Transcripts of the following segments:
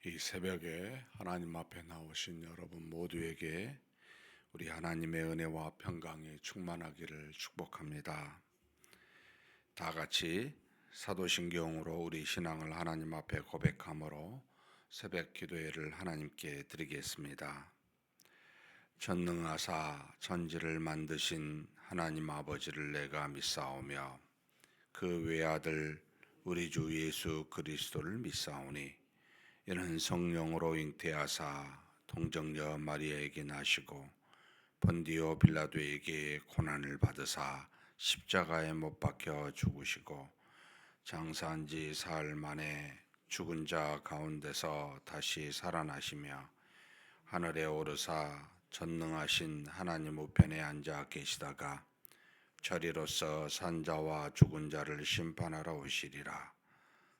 이 새벽에 하나님 앞에 나오신 여러분 모두에게 우리 하나님의 은혜와 평강이 충만하기를 축복합니다. 다 같이 사도신경으로 우리 신앙을 하나님 앞에 고백함으로 새벽 기도회를 하나님께 드리겠습니다. 전능하사 천지를 만드신 하나님 아버지를 내가 믿사오며 그 외아들 우리 주 예수 그리스도를 믿사오니 이는 성령으로 잉태하사 동정녀 마리아에게 나시고 본디오 빌라도에게 고난을 받으사 십자가에 못 박혀 죽으시고 장사한 지 사흘 만에 죽은 자 가운데서 다시 살아나시며 하늘에 오르사 전능하신 하나님 우편에 앉아 계시다가 저리로서 산자와 죽은 자를 심판하러 오시리라.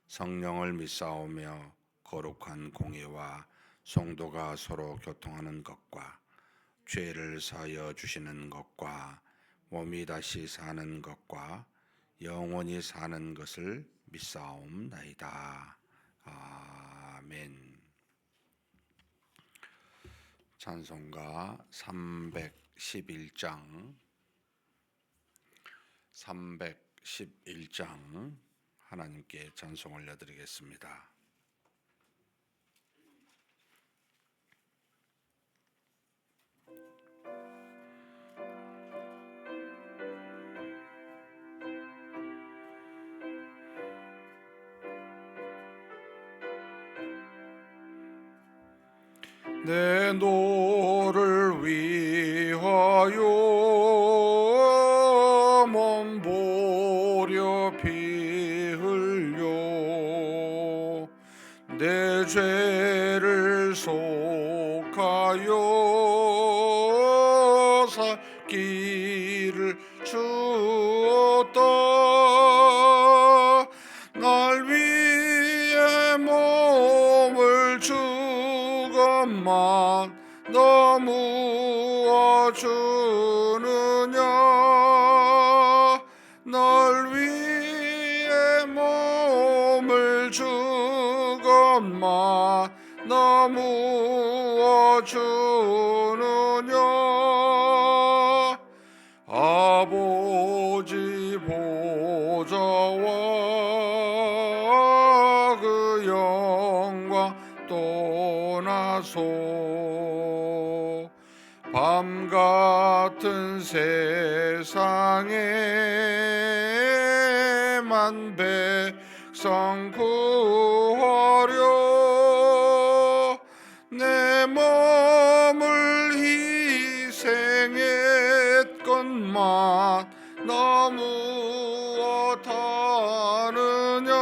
성령을 믿사오며 거룩한 공의와 성도가 서로 교통하는 것과 죄를 사하여 주시는 것과 몸이 다시 사는 것과 영원히 사는 것을 믿사옵나이다. 아멘. 찬송가 311장 하나님께 찬송 올려드리겠습니다. 내 노를 위하여 몸보려 피 흘려 내 죄를 속하여 살 길을 주었다. 날 위해 몸을 주건만 너무어 주느냐. 널 위해 몸을 주건만 너무어 주느냐. 아버지 보좌와 그 영광 떠나서 밤 같은 세상에만 백성 구하려 내 몸을 희생했건만 너무 어떠느냐.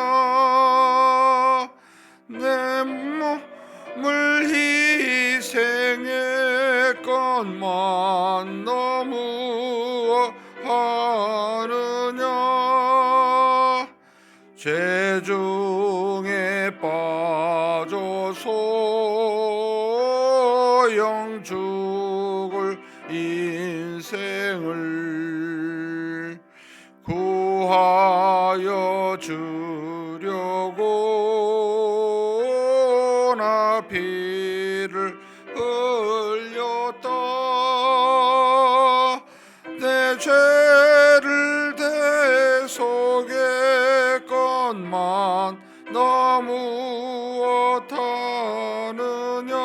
내 몸을 희생했건만 너무 하느냐. 죄 중에 빠져서 영 죽을 인생을 구하여 주려고 나 피를 흘렸다. 내 죄를 대속했건만 너무 어떠느냐.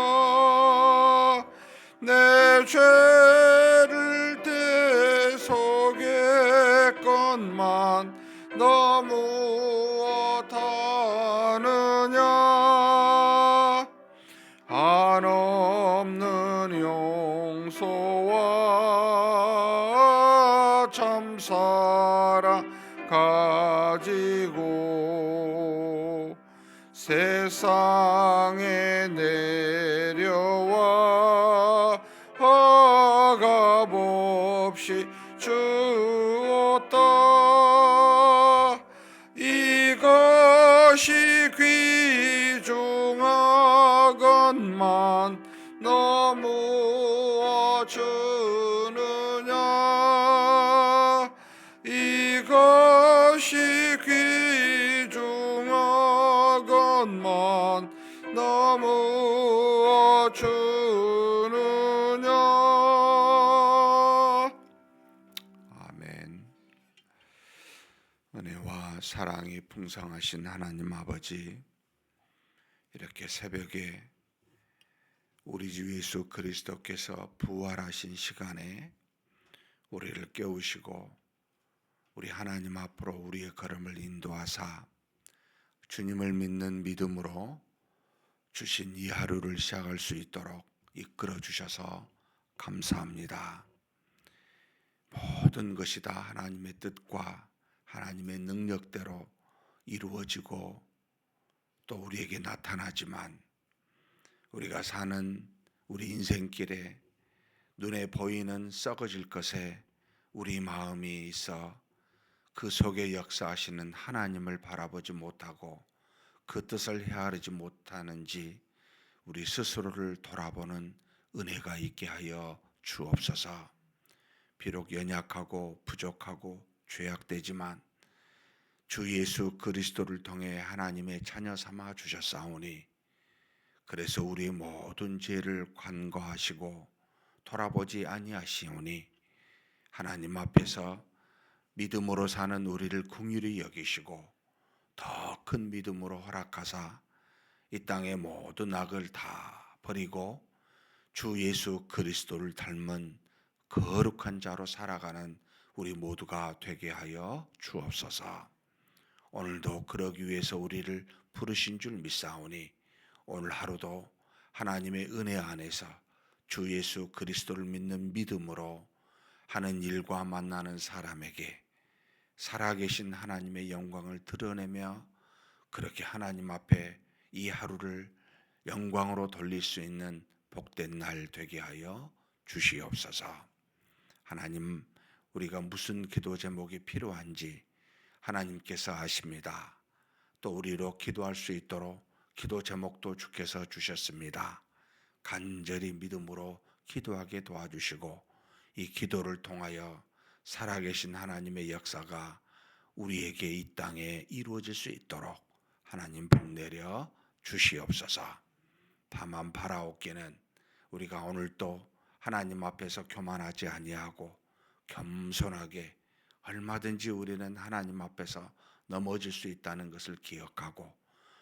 내 죄를 대속했건만 너무 어떠느냐. 한없는 용서와 참사랑 가지고 세상에 내려와 값없이 주었다. 이것이 귀중하건만 너무 주느냐. 이것이 귀중하건만 너무 주느냐. 아멘. 은혜와 사랑이 풍성하신 하나님 아버지, 이렇게 새벽에 우리 주 예수 그리스도께서 부활하신 시간에 우리를 깨우시고 우리 하나님 앞으로 우리의 걸음을 인도하사 주님을 믿는 믿음으로 주신 이 하루를 시작할 수 있도록 이끌어 주셔서 감사합니다. 모든 것이 다 하나님의 뜻과 하나님의 능력대로 이루어지고 또 우리에게 나타나지만, 우리가 사는 우리 인생길에 눈에 보이는 썩어질 것에 우리 마음이 있어 그 속에 역사하시는 하나님을 바라보지 못하고 그 뜻을 헤아리지 못하는지 우리 스스로를 돌아보는 은혜가 있게 하여 주옵소서. 비록 연약하고 부족하고 죄악되지만 주 예수 그리스도를 통해 하나님의 자녀 삼아 주셨사오니, 그래서 우리의 모든 죄를 관거하시고 돌아보지 아니하시오니 하나님 앞에서 믿음으로 사는 우리를 긍휼히 여기시고 더 큰 믿음으로 허락하사 이 땅의 모든 악을 다 버리고 주 예수 그리스도를 닮은 거룩한 자로 살아가는 우리 모두가 되게 하여 주옵소서. 오늘도 그러기 위해서 우리를 부르신 줄 믿사오니 오늘 하루도 하나님의 은혜 안에서 주 예수 그리스도를 믿는 믿음으로 하는 일과 만나는 사람에게 살아계신 하나님의 영광을 드러내며 그렇게 하나님 앞에 이 하루를 영광으로 돌릴 수 있는 복된 날 되게 하여 주시옵소서. 하나님, 우리가 무슨 기도 제목이 필요한지 하나님께서 아십니다. 또 우리로 기도할 수 있도록 기도 제목도 주께서 주셨습니다. 간절히 믿음으로 기도하게 도와주시고 이 기도를 통하여 살아계신 하나님의 역사가 우리에게 이 땅에 이루어질 수 있도록 하나님 복 내려 주시옵소서. 다만 바라옵기는 우리가 오늘도 하나님 앞에서 교만하지 아니하고 겸손하게 얼마든지 우리는 하나님 앞에서 넘어질 수 있다는 것을 기억하고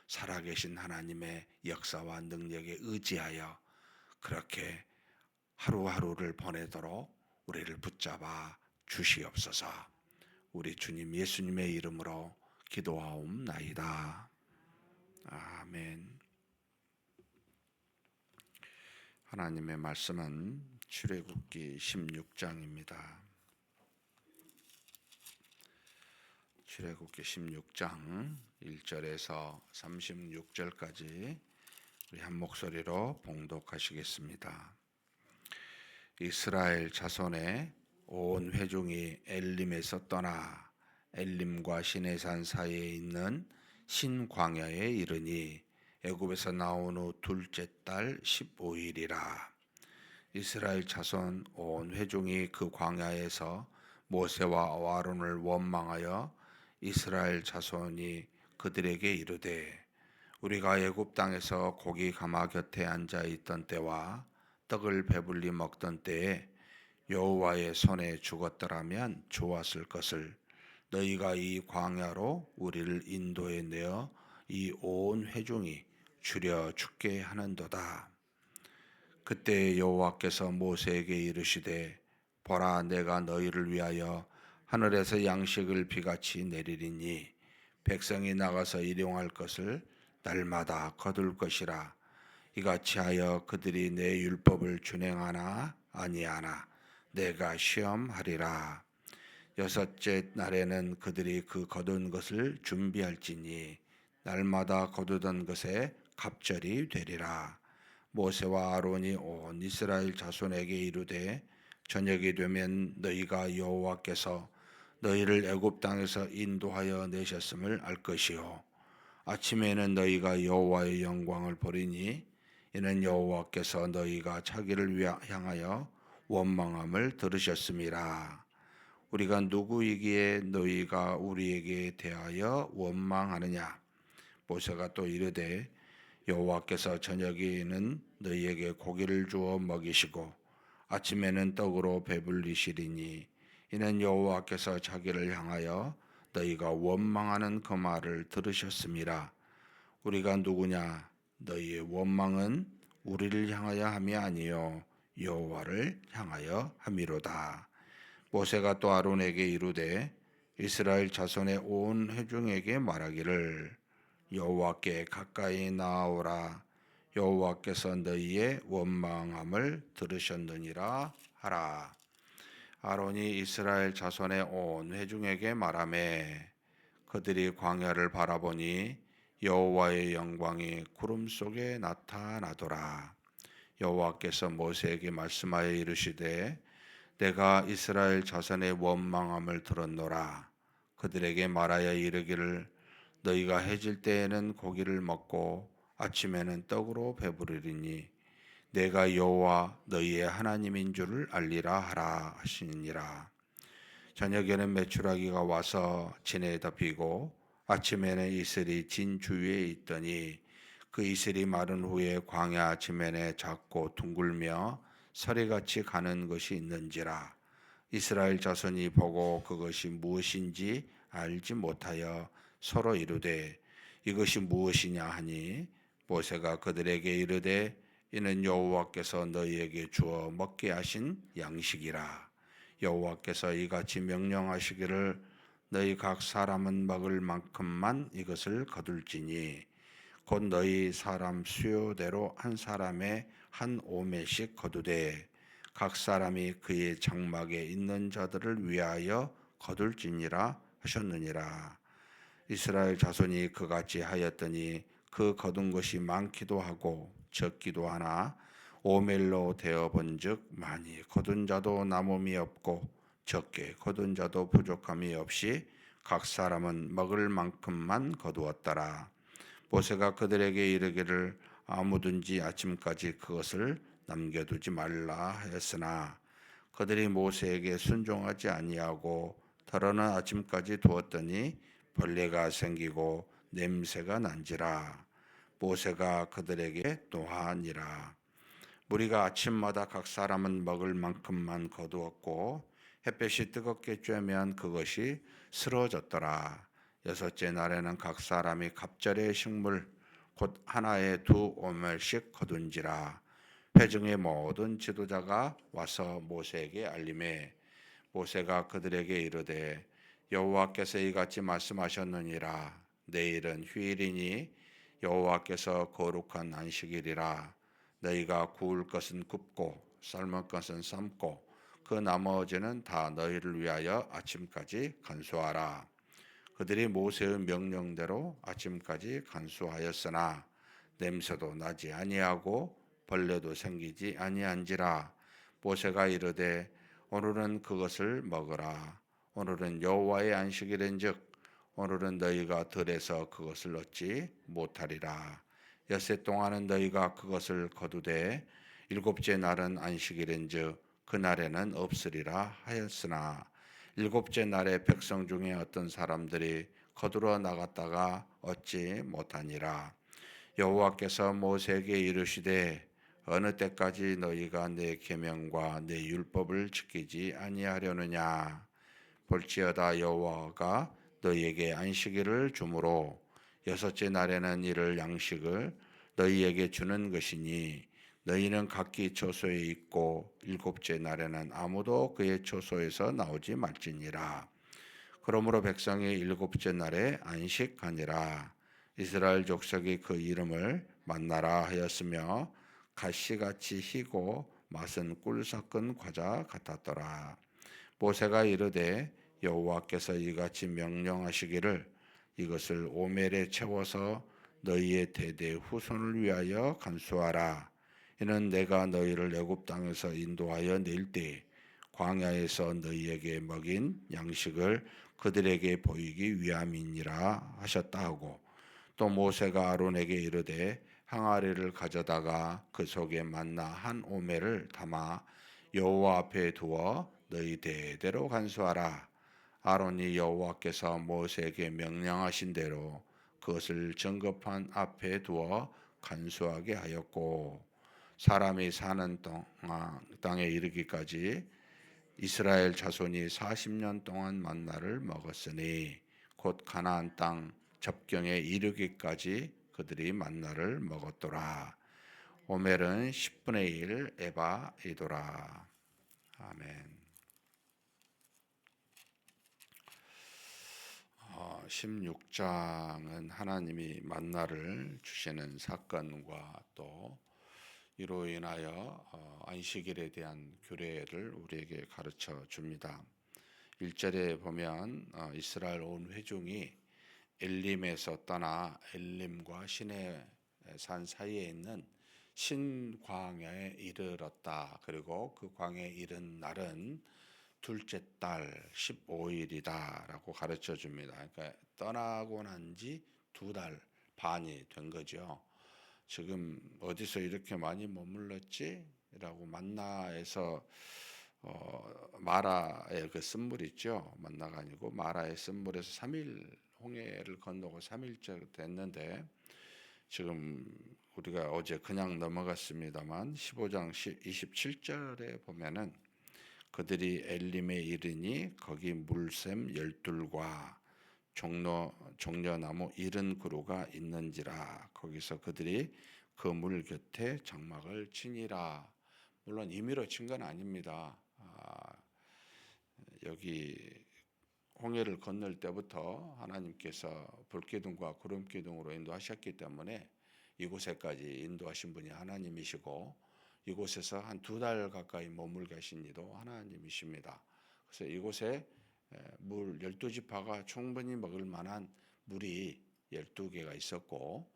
살아계신 하나님의 역사와 능력에 의지하여 그렇게 하루하루를 보내도록 우리를 붙잡아 주시옵소서. 우리 주님 예수님의 이름으로 기도하옵나이다. 아멘. 하나님의 말씀은 출애굽기 16장입니다. 출애굽기 16장 1절에서 36절까지 우리 한 목소리로 봉독하시겠습니다. 이스라엘 자손의 온 회중이 엘림에서 떠나 엘림과 시내산 사이에 있는 신광야에 이르니 애굽에서 나온 후 둘째 달 15일이라. 이스라엘 자손 온 회중이 그 광야에서 모세와 아론을 원망하여 이스라엘 자손이 그들에게 이르되, 우리가 애굽 땅에서 고기 가마 곁에 앉아 있던 때와 떡을 배불리 먹던 때에 여호와의 손에 죽었더라면 좋았을 것을 너희가 이 광야로 우리를 인도해 내어 이 온 회중이 주려 죽게 하는도다. 그때 여호와께서 모세에게 이르시되, 보라, 내가 너희를 위하여 하늘에서 양식을 비같이 내리리니 백성이 나가서 일용할 것을 날마다 거둘 것이라. 이같이 하여 그들이 내 율법을 준행하나 아니하나 내가 시험하리라. 여섯째 날에는 그들이 그 거둔 것을 준비할지니 날마다 거두던 것에 갑절이 되리라. 모세와 아론이 온 이스라엘 자손에게 이르되, 저녁이 되면 너희가 여호와께서 너희를 애굽 땅에서 인도하여 내셨음을 알 것이요, 아침에는 너희가 여호와의 영광을 보리니 이는 여호와께서 너희가 자기를 향하여 원망함을 들으셨음이라. 우리가 누구이기에 너희가 우리에게 대하여 원망하느냐? 모세가 또 이르되, 여호와께서 저녁에는 너희에게 고기를 주어 먹이시고 아침에는 떡으로 배불리시리니 이는 여호와께서 자기를 향하여 너희가 원망하는 그 말을 들으셨음이라. 우리가 누구냐? 너희의 원망은 우리를 향하여 함이 아니요 여호와를 향하여 함이로다. 모세가 또 아론에게 이르되 이스라엘 자손의 온 회중에게 말하기를 여호와께 가까이 나아오라. 여호와께서 너희의 원망함을 들으셨느니라 하라. 아론이 이스라엘 자손의 온 회중에게 말하매 그들이 광야를 바라보니 여호와의 영광이 구름 속에 나타나더라. 여호와께서 모세에게 말씀하여 이르시되 내가 이스라엘 자손의 원망함을 들었노라. 그들에게 말하여 이르기를 너희가 해질 때에는 고기를 먹고 아침에는 떡으로 배부르리니 내가 여호와 너희의 하나님인 줄을 알리라 하라 하시니라. 저녁에는 메추라기가 와서 진에 덮이고 아침에는 이슬이 진 주위에 있더니 그 이슬이 마른 후에 광야 지면에 작고 둥글며 서리같이 가는 것이 있는지라. 이스라엘 자손이 보고 그것이 무엇인지 알지 못하여 서로 이르되 이것이 무엇이냐 하니 모세가 그들에게 이르되 이는 여호와께서 너희에게 주어 먹게 하신 양식이라. 여호와께서 이같이 명령하시기를 너희 각 사람은 먹을 만큼만 이것을 거둘지니 곧 너희 사람 수요대로 한 사람의 한 오매씩 거두되 각 사람이 그의 장막에 있는 자들을 위하여 거둘지니라 하셨느니라. 이스라엘 자손이 그같이 하였더니 그 거둔 것이 많기도 하고 적기도 하나 오멜로 되어 본즉 많이 거둔 자도 남음이 없고 적게 거둔 자도 부족함이 없이 각 사람은 먹을 만큼만 거두었더라. 모세가 그들에게 이르기를 아무든지 아침까지 그것을 남겨두지 말라 하였으나 그들이 모세에게 순종하지 아니하고 더러는 아침까지 두었더니 벌레가 생기고 냄새가 난지라. 모세가 그들에게 노하니라. 무리가 아침마다 각 사람은 먹을 만큼만 거두었고 햇볕이 뜨겁게 쬐면 그것이 쓰러졌더라. 여섯째 날에는 각 사람이 갑절의 식물 곧 하나에 2오멜씩 거둔지라. 회중의 모든 지도자가 와서 모세에게 알림해 모세가 그들에게 이르되 여호와께서 이같이 말씀하셨느니라. 내일은 휴일이니 여호와께서 거룩한 안식일이라. 너희가 구울 것은 굽고 삶을 것은 삶고 그 나머지는 다 너희를 위하여 아침까지 간수하라. 그들이 모세의 명령대로 아침까지 간수하였으나 냄새도 나지 아니하고 벌레도 생기지 아니한지라. 모세가 이르되 오늘은 그것을 먹으라. 오늘은 여호와의 안식일인즉 오늘은 너희가 들에서 그것을 얻지 못하리라. 엿새 동안은 너희가 그것을 거두되 일곱째 날은 안식일인즉 그날에는 없으리라 하였으나 일곱째 날에 백성 중에 어떤 사람들이 거두러 나갔다가 얻지 못하니라. 여호와께서 모세에게 이르시되 어느 때까지 너희가 내 계명과 내 율법을 지키지 아니하려느냐. 볼지어다 여호와가 너희에게 안식일을 주므로 여섯째 날에는 이를 양식을 너희에게 주는 것이니 너희는 각기 처소에 있고 일곱째 날에는 아무도 그의 처소에서 나오지 말지니라. 그러므로 백성이 일곱째 날에 안식하니라. 이스라엘 족속이 그 이름을 만나라 하였으며 가시같이 희고 맛은 꿀 섞은 과자 같았더라. 모세가 이르되 여호와께서 이같이 명령하시기를 이것을 오멜에 채워서 너희의 대대 후손을 위하여 간수하라. 이는 내가 너희를 애굽 땅에서 인도하여 낼 때 광야에서 너희에게 먹인 양식을 그들에게 보이기 위함이니라 하셨다 하고 또 모세가 아론에게 이르되 항아리를 가져다가 그 속에 만나 한 오멜을 담아 여호와 앞에 두어 너희 대대로 간수하라. 아론이 여호와께서 모세에게 명령하신 대로 그것을 정급한 앞에 두어 간수하게 하였고 사람이 사는 땅에 이르기까지 이스라엘 자손이 40년 동안 만나를 먹었으니 곧 가나안 땅 접경에 이르기까지 그들이 만나를 먹었더라. 오멜은 10분의 1 에바이더라. 아멘. 16장은 하나님이 만나를 주시는 사건과 또 이로 인하여 안식일에 대한 규례를 우리에게 가르쳐 줍니다. 1절에 보면 이스라엘 온 회중이 엘림에서 떠나 엘림과 시내 산 사이에 있는 신광야에 이르렀다. 그리고 그 광야에 이른 날은 둘째 달 15일이다라고 가르쳐 줍니다. 그러니까 떠나고 난 지 2달 반이 된 거죠. 지금 어디서 이렇게 많이 머물렀지? 라고 만나에서 마라의 그 쓴물 있죠. 만나가 아니고 마라의 쓴물에서 3일 홍해를 건너고 3일째 됐는데 지금 우리가 어제 그냥 넘어갔습니다만 15장 27절에 보면은 그들이 엘림에 이르니 거기 물샘 12과 종려나무 70그루가 있는지라. 거기서 그들이 그 물 곁에 장막을 치니라. 물론 임의로 친 건 아닙니다. 여기 홍해를 건널 때부터 하나님께서 불기둥과 구름기둥으로 인도하셨기 때문에 이곳에까지 인도하신 분이 하나님이시고 이곳에서 한 2달 가까이 머물 계신 이도 하나님이십니다. 그래서 이곳에 물 12지파가 충분히 먹을 만한 물이 12개가 있었고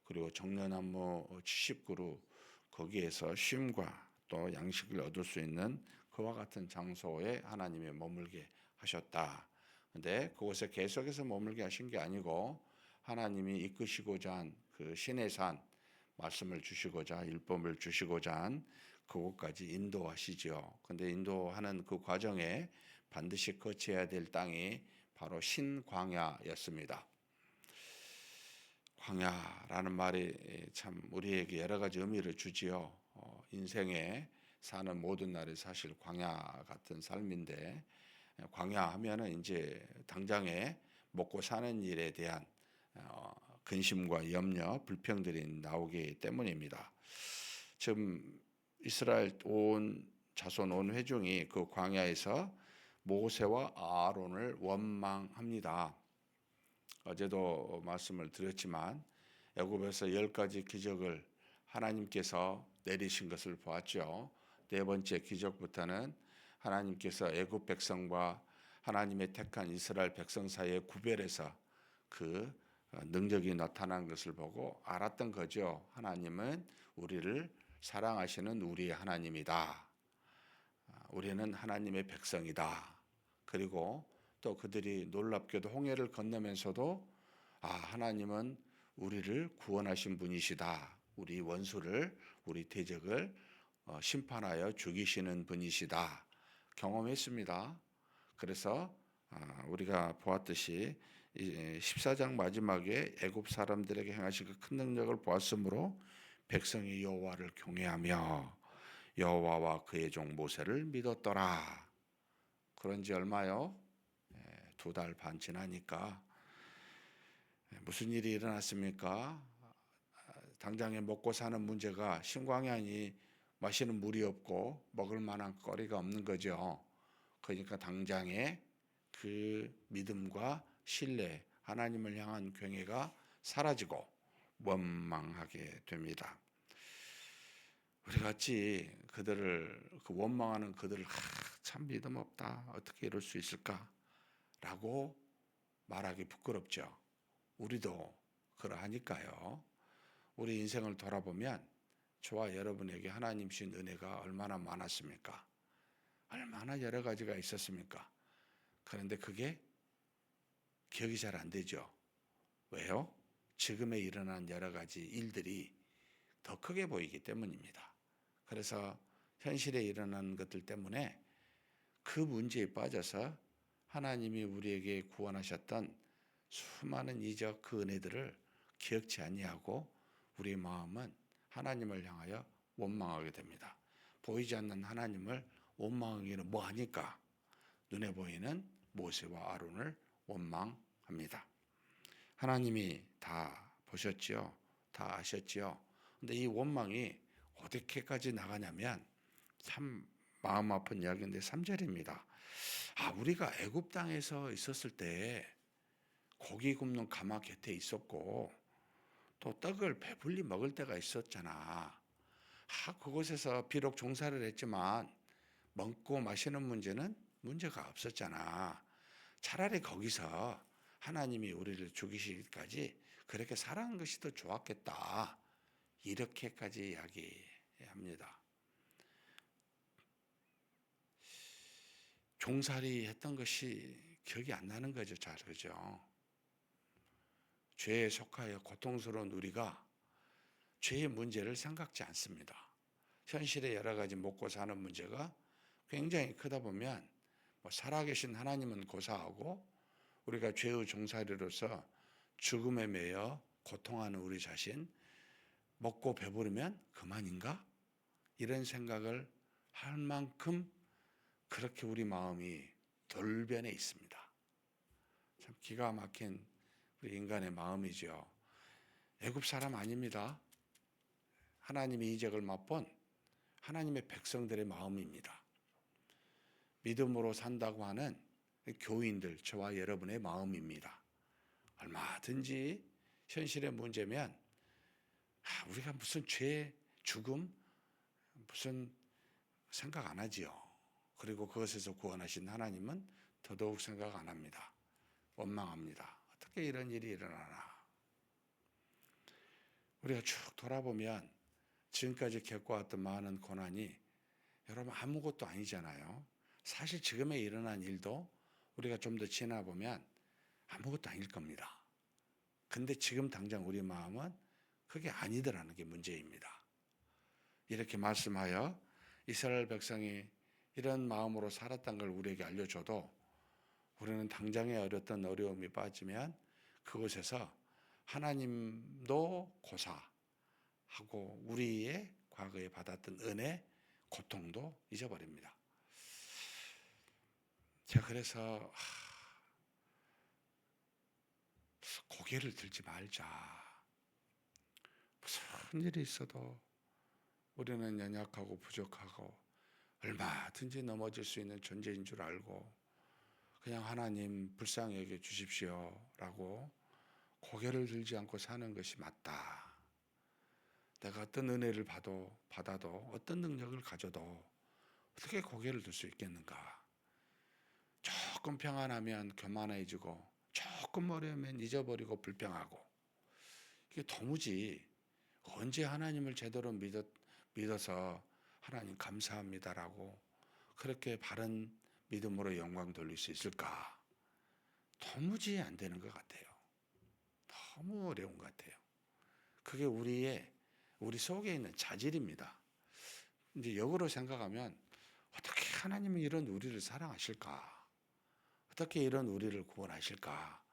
그리고 정려나무 70그루 거기에서 쉼과 또 양식을 얻을 수 있는 그와 같은 장소에 하나님이 머물게 하셨다. 근데 그곳에 계속해서 머물게 하신 게 아니고 하나님이 이끄시고자 한 그 신의 산 말씀을 주시고자 율법을 주시고자 한 그곳까지 인도하시죠. 근데 인도하는 그 과정에 반드시 거쳐야 될 땅이 바로 신광야였습니다. 광야라는 말이 참 우리에게 여러 가지 의미를 주지요. 인생에 사는 모든 날이 사실 광야 같은 삶인데 광야 하면은 이제 당장에 먹고 사는 일에 대한 근심과 염려, 불평들이 나오기 때문입니다. 지금 이스라엘 온 자손 온 회중이 그 광야에서 모세와 아론을 원망합니다. 어제도 말씀을 드렸지만 애굽에서 10가지 기적을 하나님께서 내리신 것을 보았죠. 4번째 기적부터는 하나님께서 애굽 백성과 하나님의 택한 이스라엘 백성 사이에 구별해서 그 능력이 나타난 것을 보고 알았던 거죠. 하나님은 우리를 사랑하시는 우리의 하나님이다. 우리는 하나님의 백성이다. 그리고 또 그들이 놀랍게도 홍해를 건너면서도 하나님은 우리를 구원하신 분이시다. 우리 원수를 우리 대적을 심판하여 죽이시는 분이시다. 경험했습니다. 그래서 우리가 보았듯이 14장 마지막에 애굽 사람들에게 행하신 그 큰 능력을 보았으므로 백성이 여호와를 경외하며 여호와와 그의 종 모세를 믿었더라. 그런 지 얼마요? 2달 반 지나니까 무슨 일이 일어났습니까? 당장에 먹고 사는 문제가 신광야니 마시는 물이 없고 먹을 만한 거리가 없는 거죠. 그러니까 당장에 그 믿음과 신뢰, 하나님을 향한 경외가 사라지고 원망하게 됩니다. 우리 같이 그들을 그 원망하는 그들을 참 믿음 없다. 어떻게 이럴 수 있을까라고 말하기 부끄럽죠. 우리도 그러하니까요. 우리 인생을 돌아보면 저와 여러분에게 하나님 주신 은혜가 얼마나 많았습니까? 얼마나 여러 가지가 있었습니까? 그런데 그게 기억이 잘 안 되죠. 왜요? 지금에 일어난 여러 가지 일들이 더 크게 보이기 때문입니다. 그래서 현실에 일어난 것들 때문에 그 문제에 빠져서 하나님이 우리에게 구원하셨던 수많은 이적 그 은혜들을 기억지 아니하고 우리 마음은 하나님을 향하여 원망하게 됩니다. 보이지 않는 하나님을 원망하기는 뭐하니까 눈에 보이는 모세와 아론을 원망합니다. 하나님이 다 보셨지요. 다 아셨지요. 근데 이 원망이 어디까지 나가냐면 참 마음 아픈 이야기인데 3절입니다. 우리가 애굽 땅에서 있었을 때 고기 굽는 가마 곁에 있었고 또 떡을 배불리 먹을 때가 있었잖아. 그곳에서 비록 종사를 했지만 먹고 마시는 문제가 없었잖아. 차라리 거기서 하나님이 우리를 죽이시기까지 그렇게 살아가는 것이 더 좋았겠다. 이렇게까지 이야기합니다. 종살이 했던 것이 기억이 안 나는 거죠. 잘 그죠? 죄에 속하여 고통스러운 우리가 죄의 문제를 생각지 않습니다. 현실의 여러 가지 먹고 사는 문제가 굉장히 크다 보면 살아계신 하나님은 고사하고 우리가 죄의 종살이로서 죽음에 매여 고통하는 우리 자신, 먹고 배부르면 그만인가? 이런 생각을 할 만큼 그렇게 우리 마음이 돌변해 있습니다. 참 기가 막힌 우리 인간의 마음이죠. 애굽 사람 아닙니다. 하나님의 이적을 맛본 하나님의 백성들의 마음입니다. 믿음으로 산다고 하는 교인들, 저와 여러분의 마음입니다. 얼마든지 현실의 문제면 우리가 무슨 죄, 죽음, 무슨 생각 안 하지요. 그리고 그것에서 구원하신 하나님은 더더욱 생각 안 합니다. 원망합니다. 어떻게 이런 일이 일어나나. 우리가 쭉 돌아보면 지금까지 겪어왔던 많은 고난이 여러분 아무것도 아니잖아요. 사실 지금에 일어난 일도 우리가 좀 더 지나보면 아무것도 아닐 겁니다. 근데 지금 당장 우리 마음은 그게 아니더라는 게 문제입니다. 이렇게 말씀하여 이스라엘 백성이 이런 마음으로 살았던 걸 우리에게 알려줘도 우리는 당장에 어렸던 어려움이 빠지면 그곳에서 하나님도 고사하고 우리의 과거에 받았던 은혜, 고통도 잊어버립니다. 제가 그래서 고개를 들지 말자. 무슨 일이 있어도 우리는 연약하고 부족하고 얼마든지 넘어질 수 있는 존재인 줄 알고 그냥 하나님 불쌍히 여겨 주십시오라고 고개를 들지 않고 사는 것이 맞다. 내가 어떤 은혜를 받아도 어떤 능력을 가져도 어떻게 고개를 들 수 있겠는가. 조금 평안하면 교만해지고 조금 어려우면 잊어버리고 불평하고 이게 도무지 언제 하나님을 제대로 믿어서 하나님 감사합니다라고 그렇게 바른 믿음으로 영광 돌릴 수 있을까? 도무지 안 되는 것 같아요. 너무 어려운 것 같아요. 그게 우리 속에 있는 자질입니다. 이제 역으로 생각하면 어떻게 하나님은 이런 우리를 사랑하실까? 어떻게 이런 우리를 구원하실까?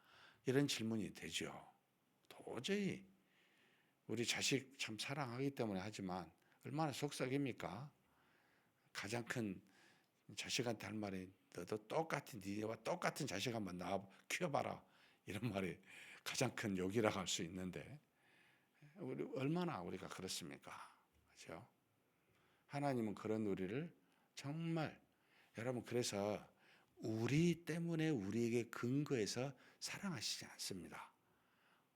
이런 질문이 되죠. 도저히 우리 자식 참 사랑하기 때문에 하지만 얼마나 속삭입니까? 가장 큰 자식한테 할 말이 너도 니와 똑같은 자식 한번 낳아 키워봐라 이런 말이 가장 큰 욕이라고 할 수 있는데 얼마나 우리가 그렇습니까? 그렇죠? 하나님은 그런 우리를 정말 여러분 그래서 우리 때문에 우리에게 근거해서 사랑하시지 않습니다.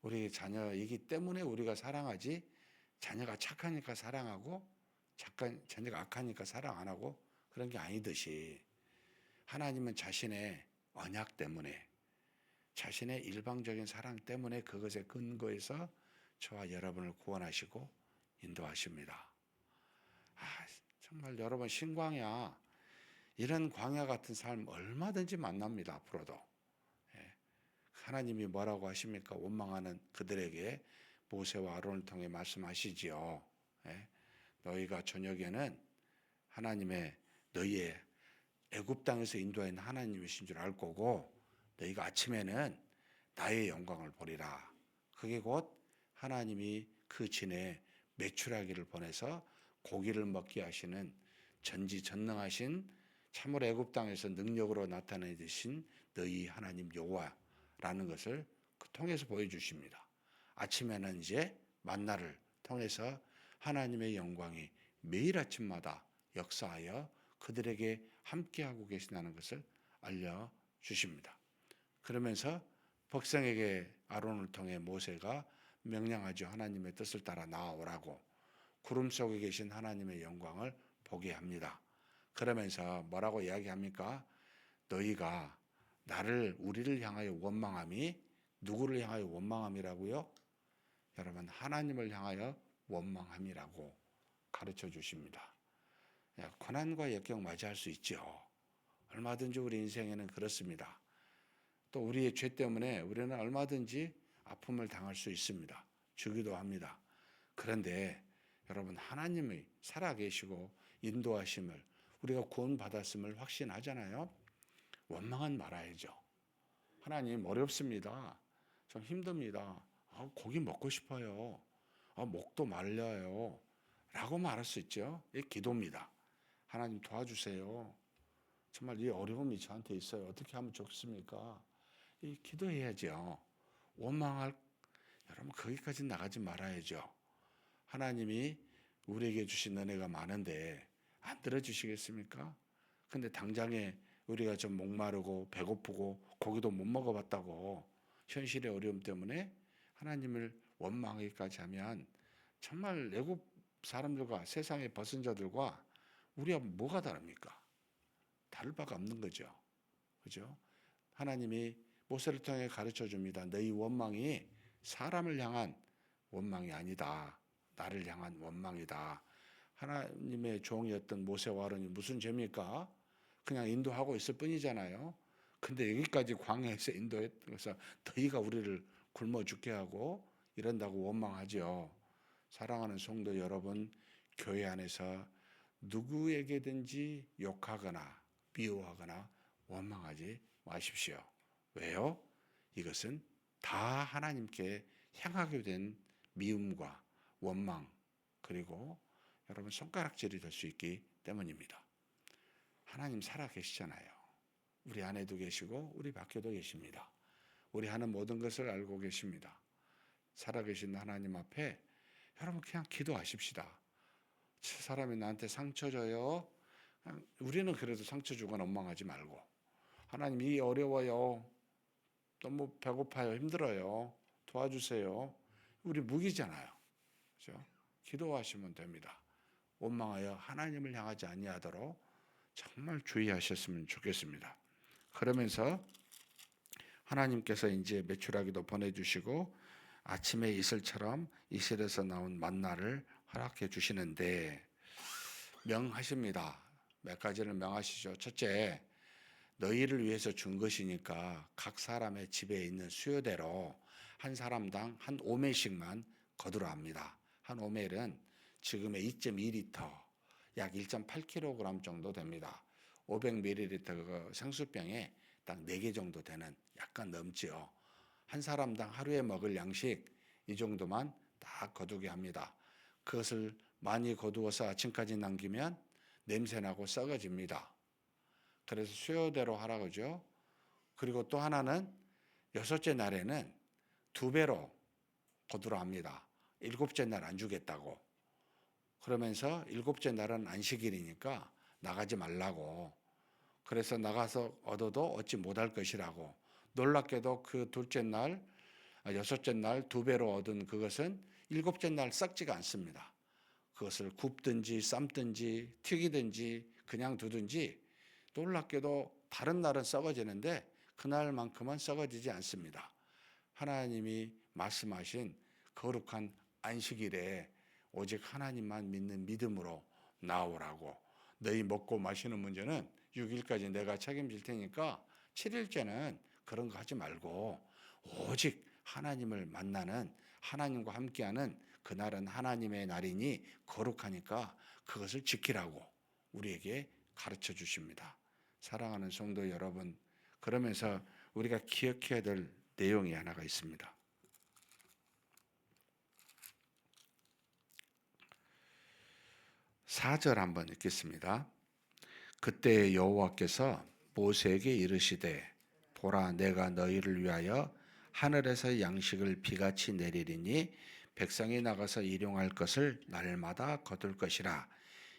우리 자녀이기 때문에 우리가 사랑하지 자녀가 착하니까 사랑하고 자녀가 악하니까 사랑 안 하고 그런 게 아니듯이 하나님은 자신의 언약 때문에 자신의 일방적인 사랑 때문에 그것에 근거해서 저와 여러분을 구원하시고 인도하십니다. 정말 여러분 신광야 이런 광야 같은 삶 얼마든지 만납니다. 앞으로도. 하나님이 뭐라고 하십니까? 원망하는 그들에게 모세와 아론을 통해 말씀하시지요. 너희가 저녁에는 너희의 애굽 땅에서 인도하는 하나님이신 줄 알 거고 너희가 아침에는 나의 영광을 보리라. 그게 곧 하나님이 그 진에 메추라기를 보내서 고기를 먹게 하시는 전지전능하신 참으로 애굽 땅에서 능력으로 나타내신 너희 하나님 여호와라는 것을 통해서 보여주십니다. 아침에는 이제 만나를 통해서 하나님의 영광이 매일 아침마다 역사하여 그들에게 함께하고 계시다는 것을 알려주십니다. 그러면서 백성에게 아론을 통해 모세가 명령하죠. 하나님의 뜻을 따라 나아오라고 구름 속에 계신 하나님의 영광을 보게 합니다. 그러면서 뭐라고 이야기합니까? 너희가 우리를 향하여 원망함이 누구를 향하여 원망함이라고요? 여러분 하나님을 향하여 원망함이라고 가르쳐 주십니다. 고난과 역경 맞이할 수 있죠. 얼마든지 우리 인생에는 그렇습니다. 또 우리의 죄 때문에 우리는 얼마든지 아픔을 당할 수 있습니다. 주기도 합니다. 그런데 여러분 하나님의 살아계시고 인도하심을 우리가 구원받았음을 확신하잖아요. 원망은 말아야죠. 하나님 어렵습니다. 좀 힘듭니다. 고기 먹고 싶어요. 목도 말려요. 라고 말할 수 있죠. 이 기도입니다. 하나님 도와주세요. 정말 이 어려움이 저한테 있어요. 어떻게 하면 좋습니까? 이 기도해야죠. 원망할 여러분 거기까지 나가지 말아야죠. 하나님이 우리에게 주신 은혜가 많은데 안 들어주시겠습니까? 근데 당장에 우리가 좀 목마르고 배고프고 고기도 못 먹어봤다고 현실의 어려움 때문에 하나님을 원망하기까지 하면 정말 애굽 사람들과 세상의 벗은 자들과 우리가 뭐가 다릅니까? 다를 바가 없는 거죠. 그죠? 하나님이 모세를 통해 가르쳐 줍니다. 너희 원망이 사람을 향한 원망이 아니다. 나를 향한 원망이다. 하나님의 종이었던 모세와 아론이 무슨 죄입니까? 그냥 인도하고 있을 뿐이잖아요. 근데 여기까지 광야에서 인도해서 너희가 우리를 굶어 죽게 하고 이런다고 원망하죠. 사랑하는 성도 여러분, 교회 안에서 누구에게든지 욕하거나 미워하거나 원망하지 마십시오. 왜요? 이것은 다 하나님께 향하게 된 미움과 원망 그리고 여러분 손가락질이 될 수 있기 때문입니다. 하나님 살아계시잖아요. 우리 안에도 계시고 우리 밖에도 계십니다. 우리 하는 모든 것을 알고 계십니다. 살아계신 하나님 앞에 여러분 그냥 기도하십시다. 저 사람이 나한테 상처 줘요. 우리는 그래도 상처 주거나 원망하지 말고 하나님 이 어려워요. 너무 배고파요. 힘들어요. 도와주세요. 우리 무기잖아요. 그렇죠? 기도하시면 됩니다. 원망하여 하나님을 향하지 아니하도록 정말 주의하셨으면 좋겠습니다. 그러면서 하나님께서 이제 메추라기도 보내주시고 아침에 이슬처럼 이슬에서 나온 만나를 허락해 주시는데 명하십니다. 몇 가지를 명하시죠. 첫째, 너희를 위해서 준 것이니까 각 사람의 집에 있는 수요대로 한 사람당 한 오멜씩만 거두라 합니다. 한 오멜은 지금의 2.2리터, 약 1.8kg 정도 됩니다. 500ml 그 생수병에 딱 4개 정도 되는 약간 넘지요. 한 사람당 하루에 먹을 양식 이 정도만 다 거두게 합니다. 그것을 많이 거두어서 아침까지 남기면 냄새나고 썩어집니다. 그래서 수요대로 하라 그러죠. 그리고 또 하나는 6째 날에는 2배로 거두라 합니다. 7째 날 안 주겠다고. 그러면서 7째 날은 안식일이니까 나가지 말라고. 그래서 나가서 얻어도 얻지 못할 것이라고. 놀랍게도 그 6째 날 2배로 얻은 그것은 7째 날 썩지가 않습니다. 그것을 굽든지 삶든지 튀기든지 그냥 두든지 놀랍게도 다른 날은 썩어지는데 그날만큼은 썩어지지 않습니다. 하나님이 말씀하신 거룩한 안식일에 오직 하나님만 믿는 믿음으로 나오라고. 너희 먹고 마시는 문제는 6일까지 내가 책임질 테니까 7일째는 그런 거 하지 말고 오직 하나님을 만나는 하나님과 함께하는 그날은 하나님의 날이니 거룩하니까 그것을 지키라고 우리에게 가르쳐 주십니다. 사랑하는 성도 여러분, 그러면서 우리가 기억해야 될 내용이 하나가 있습니다. 4절 한번 읽겠습니다. 그때 여호와께서 모세에게 이르시되 보라 내가 너희를 위하여 하늘에서 양식을 비같이 내리리니 백성이 나가서 일용할 것을 날마다 거둘 것이라.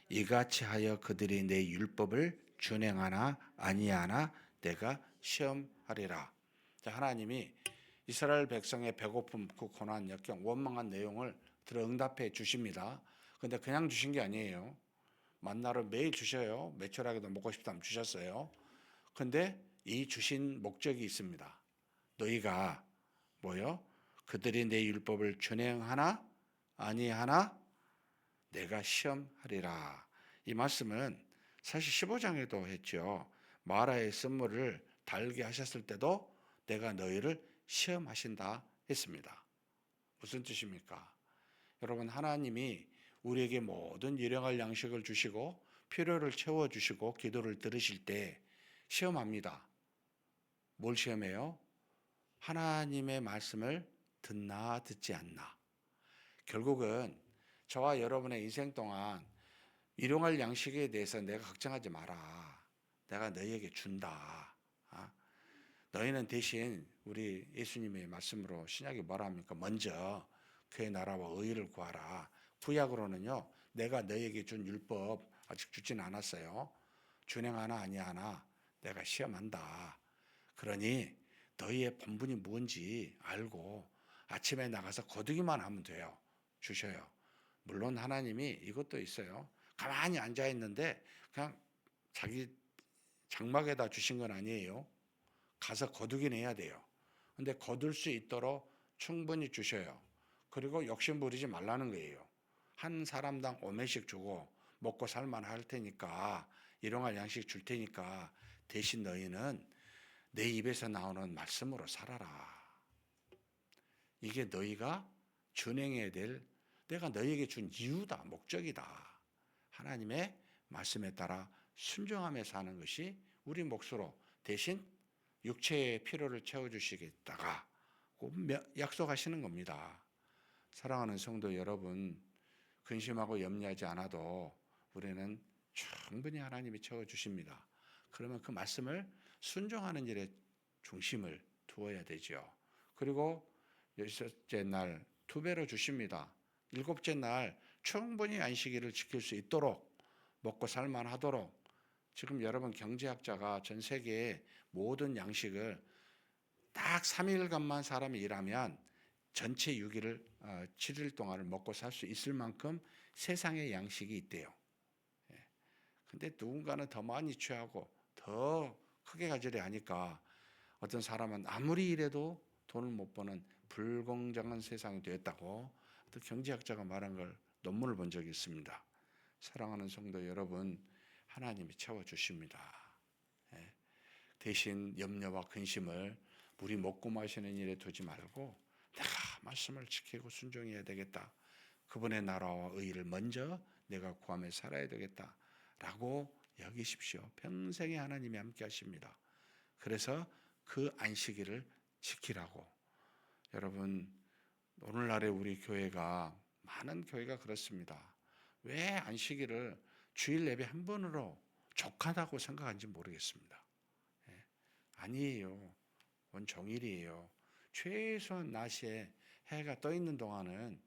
이같이 하여 그들이 내 율법을 준행하나 아니하나 내가 시험하리라. 자, 하나님이 이스라엘 백성의 배고픔, 그 고난, 역경, 원망한 내용을 들어 응답해 주십니다. 근데 그냥 주신 게 아니에요. 만나를 매일 주셔요. 매출하게도 먹고 싶다면 주셨어요. 근데 이 주신 목적이 있습니다. 너희가 뭐요? 그들이 내 율법을 준행하나 아니하나 내가 시험하리라. 이 말씀은 사실 15장에도 했죠. 마라의 쓴물을 달게 하셨을 때도 내가 너희를 시험하신다 했습니다. 무슨 뜻입니까? 여러분, 하나님이 우리에게 모든 일용할 양식을 주시고 필요를 채워주시고 기도를 들으실 때 시험합니다. 뭘 시험해요? 하나님의 말씀을 듣나 듣지 않나. 결국은 저와 여러분의 인생 동안 일용할 양식에 대해서 내가 걱정하지 마라. 내가 너희에게 준다. 너희는 대신 우리 예수님의 말씀으로 신약이 뭐라 합니까? 먼저 그의 나라와 의를 구하라. 구약으로는요, 내가 너희에게 준 율법 아직 주진 않았어요. 준행하나 아니하나 내가 시험한다. 그러니 너희의 본분이 뭔지 알고 아침에 나가서 거두기만 하면 돼요. 주셔요. 물론 하나님이 이것도 있어요. 가만히 앉아 있는데 그냥 자기 장막에다 주신 건 아니에요. 가서 거두긴 해야 돼요. 근데 거둘 수 있도록 충분히 주셔요. 그리고 욕심 부리지 말라는 거예요. 한 사람당 5매씩 주고 먹고 살만 할 테니까 일용할 양식 줄 테니까 대신 너희는 내 입에서 나오는 말씀으로 살아라. 이게 너희가 준행해야 될 내가 너희에게 준 이유다, 목적이다. 하나님의 말씀에 따라 순종하며 사는 것이 우리 몫으로 대신 육체의 필요를 채워주시겠다가 약속하시는 겁니다. 사랑하는 성도 여러분, 근심하고 염려하지 않아도 우리는 충분히 하나님이 채워주십니다. 그러면 그 말씀을 순종하는 일에 중심을 두어야 되죠. 그리고 여섯째 날 2배로 주십니다. 7째 날 충분히 안식일을 지킬 수 있도록 먹고 살만하도록 지금 여러분 경제학자가 전 세계의 모든 양식을 딱 3일간만 사람이 일하면 전체 7일 동안을 먹고 살 수 있을 만큼 세상의 양식이 있대요. 근데 누군가는 더 많이 취하고 더 크게 가지려 하니까 어떤 사람은 아무리 일해도 돈을 못 버는 불공정한 세상이 되었다고 또 경제학자가 말한 걸 논문을 본 적이 있습니다. 사랑하는 성도 여러분, 하나님이 채워주십니다. 대신 염려와 근심을 우리 먹고 마시는 일에 두지 말고 내가 말씀을 지키고 순종해야 되겠다. 그분의 나라와 의를 먼저 내가 구하며 살아야 되겠다라고 여기십시오. 평생에 하나님이 함께 하십니다. 그래서 그 안식일을 지키라고. 여러분, 오늘날의 우리 교회가 많은 교회가 그렇습니다. 왜 안식일을 주일 예배 한 번으로 족하다고 생각하는지 모르겠습니다. 아니에요. 원종일이에요. 최소한 낮에 해가 떠 있는 동안은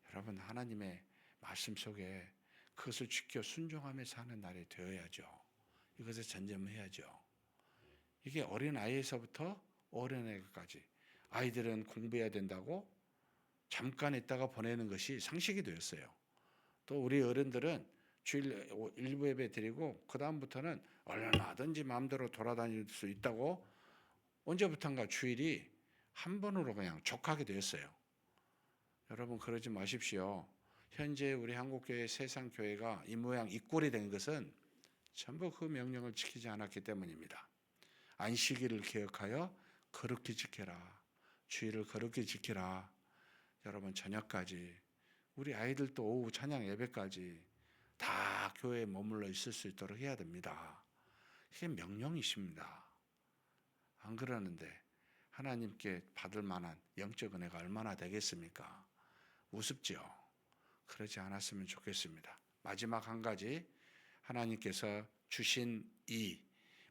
여러분 하나님의 말씀 속에 그것을 지켜 순종하며 사는 날이 되어야죠. 이것에 전념해야죠. 이게 어린아이에서부터 어린애까지 아이들은 공부해야 된다고 잠깐 있다가 보내는 것이 상식이 되었어요. 또 우리 어른들은 주일 일부 예배 드리고 그 다음부터는 얼마든지 마음대로 돌아다닐 수 있다고 언제부턴가 주일이 한 번으로 그냥 족하게 되었어요. 여러분 그러지 마십시오. 현재 우리 한국교회 세상교회가 이 모양 이 꼴이 된 것은 전부 그 명령을 지키지 않았기 때문입니다. 안식일을 기억하여 거룩히 지켜라. 주일을 거룩히 지키라. 여러분 저녁까지 우리 아이들도 오후 찬양 예배까지 다 교회에 머물러 있을 수 있도록 해야 됩니다. 이게 명령이십니다. 안 그러는데 하나님께 받을 만한 영적 은혜가 얼마나 되겠습니까? 우습죠. 그러지 않았으면 좋겠습니다. 마지막 한 가지, 하나님께서 주신 이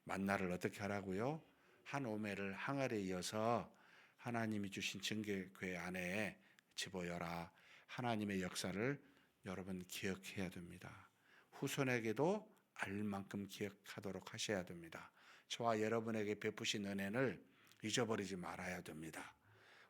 만나를 어떻게 하라고요? 한 오매를 항아리에 이어서 하나님이 주신 증거궤 안에 집어여라. 하나님의 역사를 여러분 기억해야 됩니다. 후손에게도 알 만큼 기억하도록 하셔야 됩니다. 저와 여러분에게 베푸신 은혜를 잊어버리지 말아야 됩니다.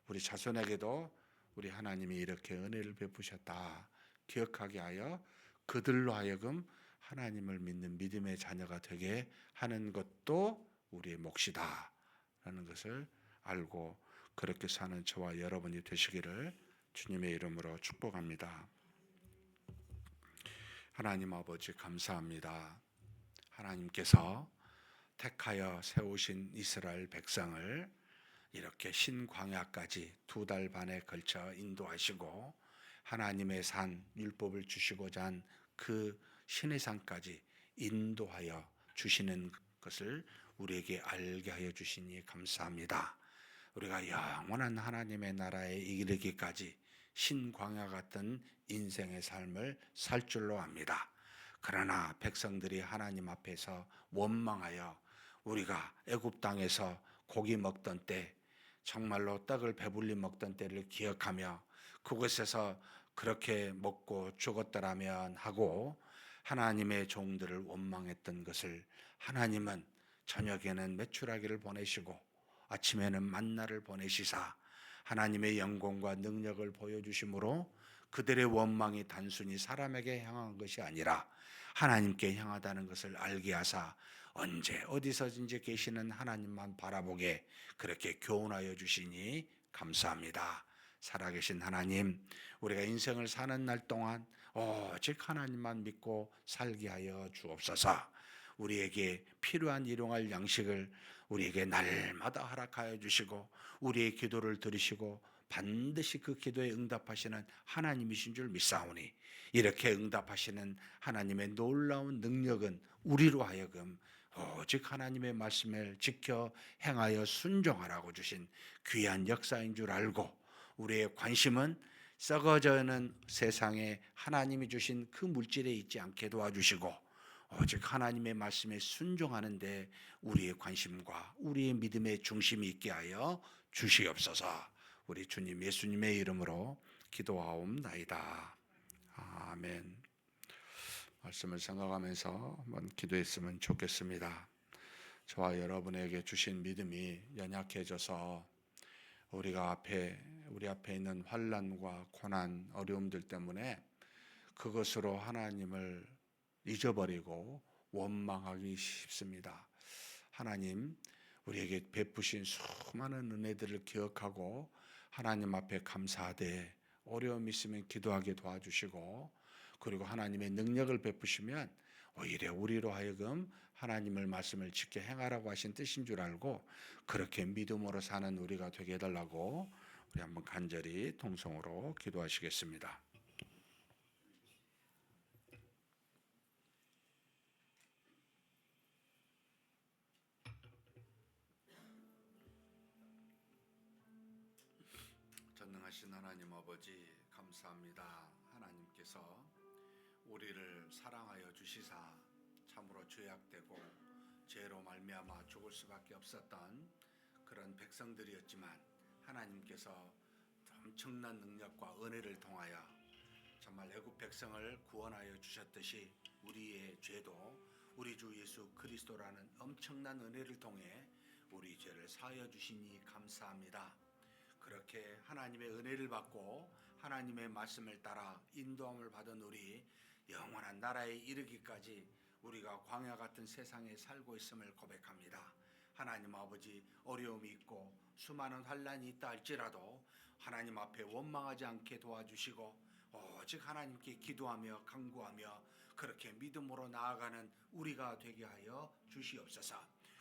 우리 자손에게도 우리 하나님이 이렇게 은혜를 베푸셨다 기억하게 하여 그들로 하여금 하나님을 믿는 믿음의 자녀가 되게 하는 것도 우리의 몫이다 라는 것을 알고 그렇게 사는 저와 여러분이 되시기를 주님의 이름으로 축복합니다. 하나님 아버지 감사합니다. 하나님께서 택하여 세우신 이스라엘 백성을 이렇게 신광야까지 2달 반에 걸쳐 인도하시고 하나님의 산 율법을 주시고자 한 그 신의 산까지 인도하여 주시는 것을 우리에게 알게 하여 주시니 감사합니다. 우리가 영원한 하나님의 나라에 이르기까지 신광야 같은 인생의 삶을 살 줄로 압니다. 그러나 백성들이 하나님 앞에서 원망하여 우리가 애굽 땅에서 고기 먹던 때 정말로 떡을 배불리 먹던 때를 기억하며 그곳에서 그렇게 먹고 죽었더라면 하고 하나님의 종들을 원망했던 것을 하나님은 저녁에는 메추라기를 보내시고 아침에는 만나를 보내시사 하나님의 영광과 능력을 보여주심으로 그들의 원망이 단순히 사람에게 향한 것이 아니라 하나님께 향하다는 것을 알게 하사 언제 어디서든지 계시는 하나님만 바라보게 그렇게 교훈하여 주시니 감사합니다. 살아계신 하나님, 우리가 인생을 사는 날 동안 오직 하나님만 믿고 살게 하여 주옵소서. 우리에게 필요한 일용할 양식을 우리에게 날마다 허락하여 주시고 우리의 기도를 들으시고 반드시 그 기도에 응답하시는 하나님이신 줄 믿사오니 이렇게 응답하시는 하나님의 놀라운 능력은 우리로 하여금 오직 하나님의 말씀을 지켜 행하여 순종하라고 주신 귀한 역사인 줄 알고 우리의 관심은 썩어져는 세상에 하나님이 주신 그 물질에 있지 않게 도와주시고 오직 하나님의 말씀에 순종하는 데 우리의 관심과 우리의 믿음의 중심이 있게 하여 주시옵소서. 우리 주님 예수님의 이름으로 기도하옵나이다. 아멘. 말씀을 생각하면서 한번 기도했으면 좋겠습니다. 저와 여러분에게 주신 믿음이 연약해져서 우리 앞에 있는 환난과 고난, 어려움들 때문에 그것으로 하나님을 잊어버리고 원망하기 쉽습니다. 하나님, 우리에게 베푸신 수많은 은혜들을 기억하고 하나님 앞에 감사하되 어려움 있으면 기도하게 도와주시고 그리고 하나님의 능력을 베푸시면 오히려 우리로 하여금 하나님의 말씀을 지켜 행하라고 하신 뜻인 줄 알고 그렇게 믿음으로 사는 우리가 되게 해달라고 우리 한번 간절히 통성으로 기도하시겠습니다. 전능하신 하나님 아버지 감사합니다. 하나님께서 우리를 사랑하여 주시사 참으로 죄악되고 죄로 말미암아 죽을 수밖에 없었던 그런 백성들이었지만 하나님께서 엄청난 능력과 은혜를 통하여 정말 애굽 백성을 구원하여 주셨듯이 우리의 죄도 우리 주 예수 그리스도라는 엄청난 은혜를 통해 우리 죄를 사하여 주시니 감사합니다. 그렇게 하나님의 은혜를 받고 하나님의 말씀을 따라 인도함을 받은 우리 영원한 나라에 이르기까지 우리가 광야 같은 세상에 살고 있음을 고백합니다. 하나님 아버지 어려움이 있고 수많은 환난이 있다 할지라도 하나님 앞에 원망하지 않게 도와주시고 오직 하나님께 기도하며 간구하며 그렇게 믿음으로 나아가는 우리가 되게 하여 주시옵소서.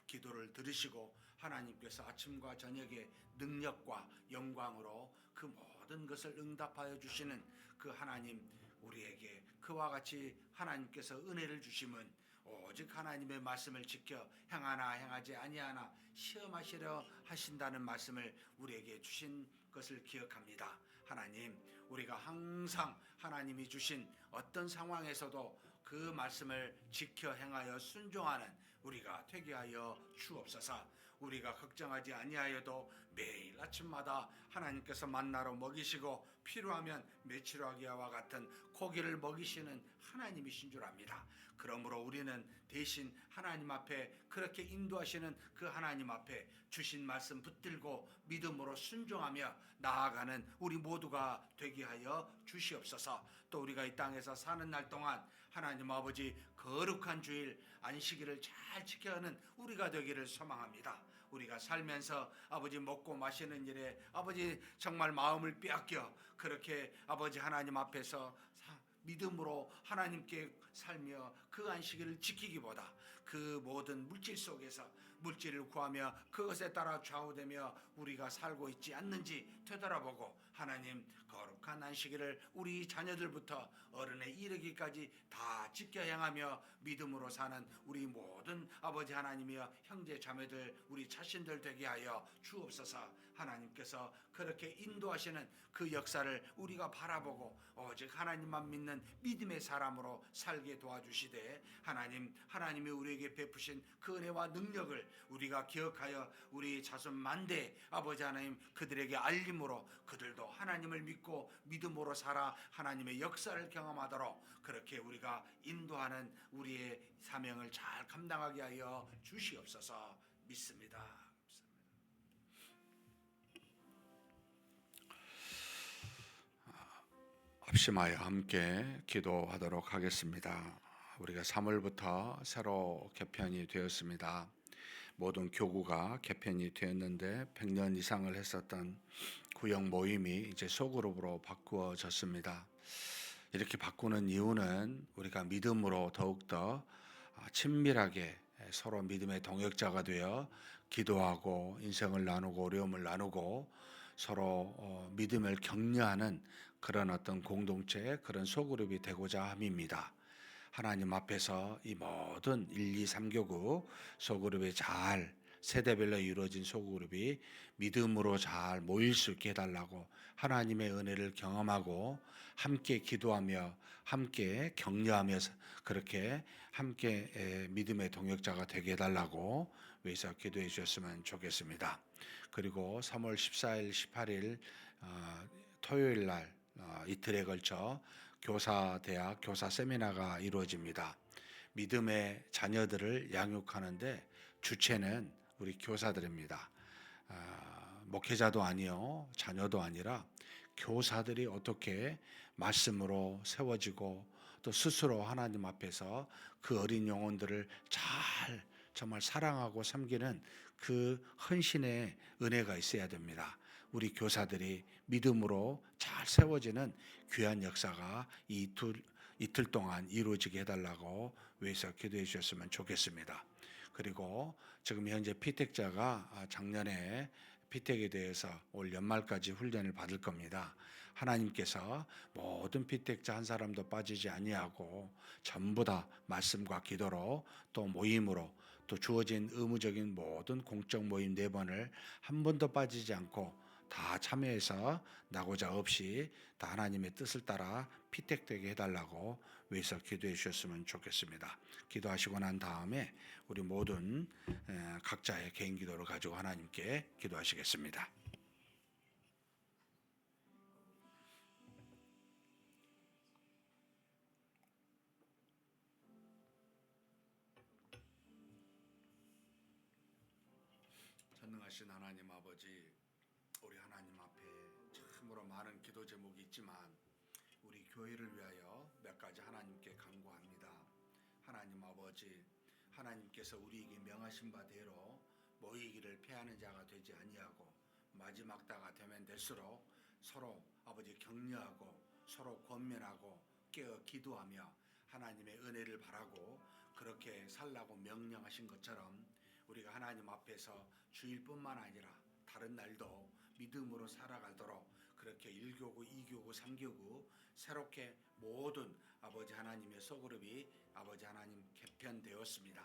기도를 들으시고 하나님께서 아침과 저녁에 능력과 영광으로 그 모든 것을 응답하여 주시는 그 하나님 우리에게 그와 같이 하나님께서 은혜를 주심은 오직 하나님의 말씀을 지켜 행하나 행하지 아니하나 시험하시려 하신다는 말씀을 우리에게 주신 것을 기억합니다. 하나님 우리가 항상 하나님이 주신 어떤 상황에서도 그 말씀을 지켜 행하여 순종하는 우리가 되게 하여 주옵소서. 우리가 걱정하지 아니하여도 매일 아침마다 하나님께서 만나로 먹이시고 필요하면 메추라기와 같은 고기를 먹이시는 하나님이신 줄 압니다. 그러므로 우리는 대신 하나님 앞에 그렇게 인도하시는 그 하나님 앞에 주신 말씀 붙들고 믿음으로 순종하며 나아가는 우리 모두가 되게 하여 주시옵소서. 또 우리가 이 땅에서 사는 날 동안 하나님 아버지 거룩한 주일 안식일을 잘 지켜가는 우리가 되기를 소망합니다. 우리가 살면서 아버지 먹고 마시는 일에 아버지 정말 마음을 빼앗겨 그렇게 아버지 하나님 앞에서 믿음으로 하나님께 살며 그 안식일을 지키기보다 그 모든 물질 속에서 물질을 구하며 그것에 따라 좌우되며 우리가 살고 있지 않는지 되돌아보고 하나님 거룩한 안식일을 우리 자녀들부터 어른에 이르기까지 다 지켜 행하며 믿음으로 사는 우리 모든 아버지 하나님이여 형제 자매들 우리 자신들 되게 하여 주옵소서. 하나님께서 그렇게 인도하시는 그 역사를 우리가 바라보고 오직 하나님만 믿는 믿음의 사람으로 살게 도와주시되 하나님이 우리에게 베푸신 그 은혜와 능력을 우리가 기억하여 우리 자손 만대 아버지 하나님 그들에게 알림으로 그들도 하나님을 믿고 믿음으로 살아 하나님의 역사를 경험하도록 그렇게 우리가 인도하는 우리의 사명을 잘 감당하게 하여 주시옵소서. 믿습니다. 합심하여 함께 기도하도록 하겠습니다. 우리가 3월부터 새로 개편이 되었습니다. 모든 교구가 개편이 되었는데 100년 이상을 했었던 구역 모임이 이제 소그룹으로 바꾸어졌습니다. 이렇게 바꾸는 이유는 우리가 믿음으로 더욱더 친밀하게 서로 믿음의 동역자가 되어 기도하고 인생을 나누고 어려움을 나누고 서로 믿음을 격려하는 그런 어떤 공동체 그런 소그룹이 되고자 함입니다. 하나님 앞에서 이 모든 1, 2, 3교구 소그룹이 잘 세대별로 이루어진 소그룹이 믿음으로 잘 모일 수 있게 해달라고 하나님의 은혜를 경험하고 함께 기도하며 함께 격려하며 그렇게 함께 믿음의 동역자가 되게 해달라고 위해서 기도해 주셨으면 좋겠습니다. 그리고 3월 14일, 18일 토요일 날 이틀에 걸쳐 교사대학 교사 세미나가 이루어집니다. 믿음의 자녀들을 양육하는데 주체는 우리 교사들입니다. 목회자도 아니요 자녀도 아니라 교사들이 어떻게 말씀으로 세워지고 또 스스로 하나님 앞에서 그 어린 영혼들을 잘 정말 사랑하고 섬기는 그 헌신의 은혜가 있어야 됩니다. 우리 교사들이 믿음으로 잘 세워지는 귀한 역사가 이틀 동안 이루어지게 해달라고 위해서 기도해 주셨으면 좋겠습니다. 그리고 지금 현재 피택자가 작년에 피택에 대해서 올 연말까지 훈련을 받을 겁니다. 하나님께서 모든 피택자 한 사람도 빠지지 아니하고 전부 다 말씀과 기도로 또 모임으로 또 주어진 의무적인 모든 공적 모임 4번을 한 번도 빠지지 않고 다 참여해서 나고자 없이 다 하나님의 뜻을 따라 피택되게 해달라고 위해서 기도해 주셨으면 좋겠습니다. 기도하시고 난 다음에 우리 모든 각자의 개인 기도를 가지고 하나님께 기도하시겠습니다. 전능하신 하나님 아버지, 우리 하나님 앞에 참으로 많은 기도 제목이 있지만 우리 교회를 위하여 몇 가지 하나님께 간구합니다. 하나님 아버지, 하나님께서 우리에게 명하신 바대로 모이기를 패하는 자가 되지 아니하고 마지막 때가 되면 될수록 서로 아버지 격려하고 서로 권면하고 깨어 기도하며 하나님의 은혜를 바라고 그렇게 살라고 명령하신 것처럼 우리가 하나님 앞에서 주일뿐만 아니라 다른 날도 믿음으로 살아가도록 그렇게 1교구, 2교구, 3교구 새롭게 모든 아버지 하나님의 소그룹이 아버지 하나님 개편되었습니다.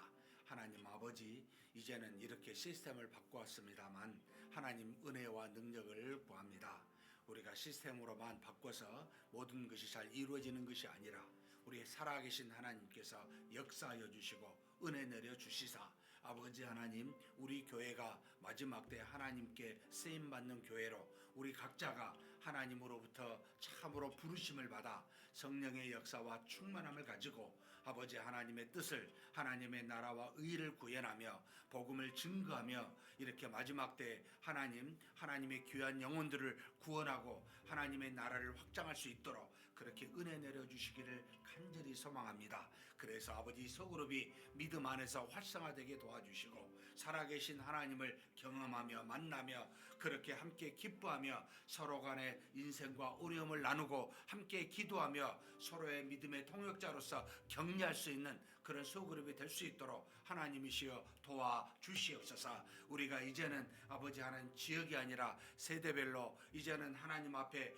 하나님 아버지, 이제는 이렇게 시스템을 바꾸었습니다만 하나님 은혜와 능력을 구합니다. 우리가 시스템으로만 바꿔서 모든 것이 잘 이루어지는 것이 아니라 우리 살아계신 하나님께서 역사하여 주시고 은혜 내려 주시사 아버지 하나님, 우리 교회가 마지막 때 하나님께 쓰임 받는 교회로 우리 각자가 하나님으로부터 참으로 부르심을 받아 성령의 역사와 충만함을 가지고 아버지 하나님의 뜻을, 하나님의 나라와 의를 구현하며 복음을 증거하며 이렇게 마지막 때 하나님의 귀한 영혼들을 구원하고 하나님의 나라를 확장할 수 있도록 그렇게 은혜 내려 주시기를 간절히 소망합니다. 그래서 아버지 소그룹이 믿음 안에서 활성화되게 도와주시고 살아계신 하나님을 경험하며 만나며 그렇게 함께 기뻐하며 서로 간의 인생과 어려움을 나누고 함께 기도하며 서로의 믿음의 통역자로서 격려할 수 있는 그런 소그룹이 될 수 있도록 하나님이시여 도와주시옵소서. 우리가 이제는 아버지 하나님 지역이 아니라 세대별로 이제는 하나님 앞에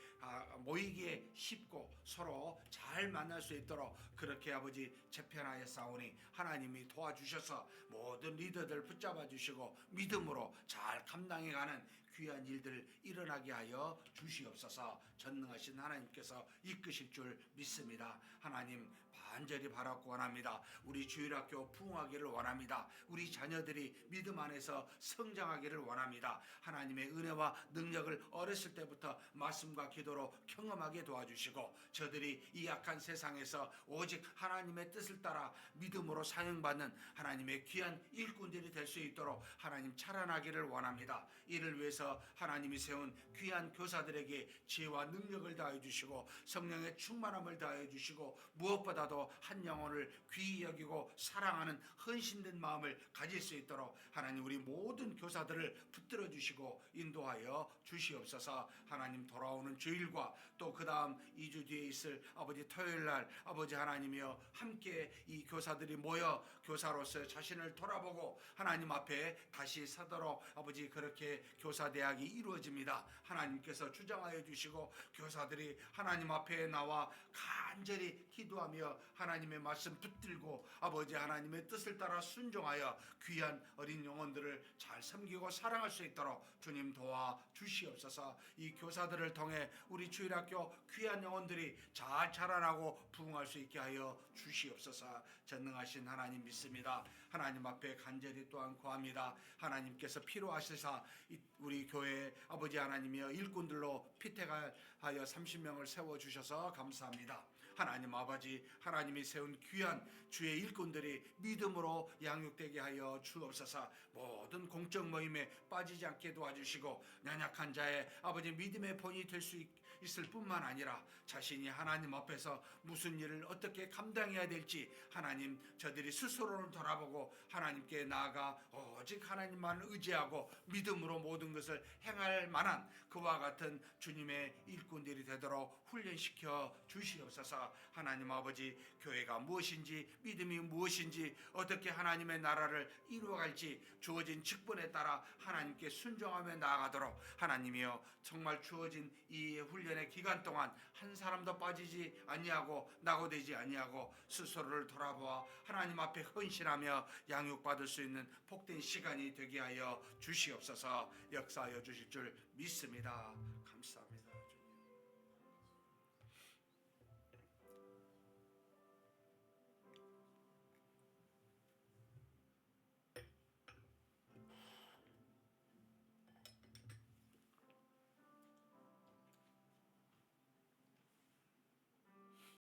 모이기에 쉽고 서로 잘 만날 수 있도록 그렇게 아버지 재편하여 싸우니 하나님이 도와주셔서 모든 리더들 붙잡아 주시고 믿음으로 잘 감당해가는 귀한 일들 일어나게 하여 주시옵소서. 전능하신 하나님께서 이끄실 줄 믿습니다. 하나님 간절히 바라고 원합니다. 우리 주일학교 부흥하기를 원합니다. 우리 자녀들이 믿음 안에서 성장하기를 원합니다. 하나님의 은혜와 능력을 어렸을 때부터 말씀과 기도로 경험하게 도와주시고 저들이 이 약한 세상에서 오직 하나님의 뜻을 따라 믿음으로 사용받는 하나님의 귀한 일꾼들이 될 수 있도록 하나님 자라나기를 원합니다. 이를 위해서 하나님이 세운 귀한 교사들에게 지혜와 능력을 다해 주시고 성령의 충만함을 다해 주시고 무엇보다도 한 영혼을 귀히 여기고 사랑하는 헌신된 마음을 가질 수 있도록 하나님 우리 모든 교사들을 붙들어 주시고 인도하여 주시옵소서. 하나님 돌아오는 주일과 또 그 다음 2주 뒤에 있을 아버지 토요일날 아버지 하나님이여 함께 이 교사들이 모여 교사로서 자신을 돌아보고 하나님 앞에 다시 서도록 아버지 그렇게 교사대학이 이루어집니다. 하나님께서 주장하여 주시고 교사들이 하나님 앞에 나와 간절히 기도하며 하나님의 말씀 붙들고 아버지 하나님의 뜻을 따라 순종하여 귀한 어린 영혼들을 잘 섬기고 사랑할 수 있도록 주님 도와 주시옵소서. 이 교사들을 통해 우리 주일학교 귀한 영혼들이 잘 자라나고 부흥할 수 있게 하여 주시옵소서. 전능하신 하나님 믿습니다. 하나님 앞에 간절히 또한 구합니다. 하나님께서 필요하시사 우리 교회 아버지 하나님이여 일꾼들로 피택하여 30명을 세워주셔서 감사합니다. 하나님 아버지 하나님이 세운 귀한 주의 일꾼들이 믿음으로 양육되게 하여 주옵소서. 모든 공적 모임에 빠지지 않게 도와주시고 연약한 자의 아버지 믿음의 본이 될 수 있을 뿐만 아니라 자신이 하나님 앞에서 무슨 일을 어떻게 감당해야 될지 하나님 저들이 스스로를 돌아보고 하나님께 나아가 오직 하나님만 의지하고 믿음으로 모든 것을 행할 만한 그와 같은 주님의 일꾼들이 되도록 훈련시켜 주시옵소서. 하나님 아버지 교회가 무엇인지 믿음이 무엇인지 어떻게 하나님의 나라를 이루어갈지 주어진 직분에 따라 하나님께 순종하며 나아가도록 하나님이여 정말 주어진 이 훈련의 기간 동안 한 사람도 빠지지 아니하고 낙오되지 아니하고 스스로를 돌아보아 하나님 앞에 헌신하며 양육받을 수 있는 복된 시간이 되게 하여 주시옵소서. 역사하여 주실 줄 믿습니다.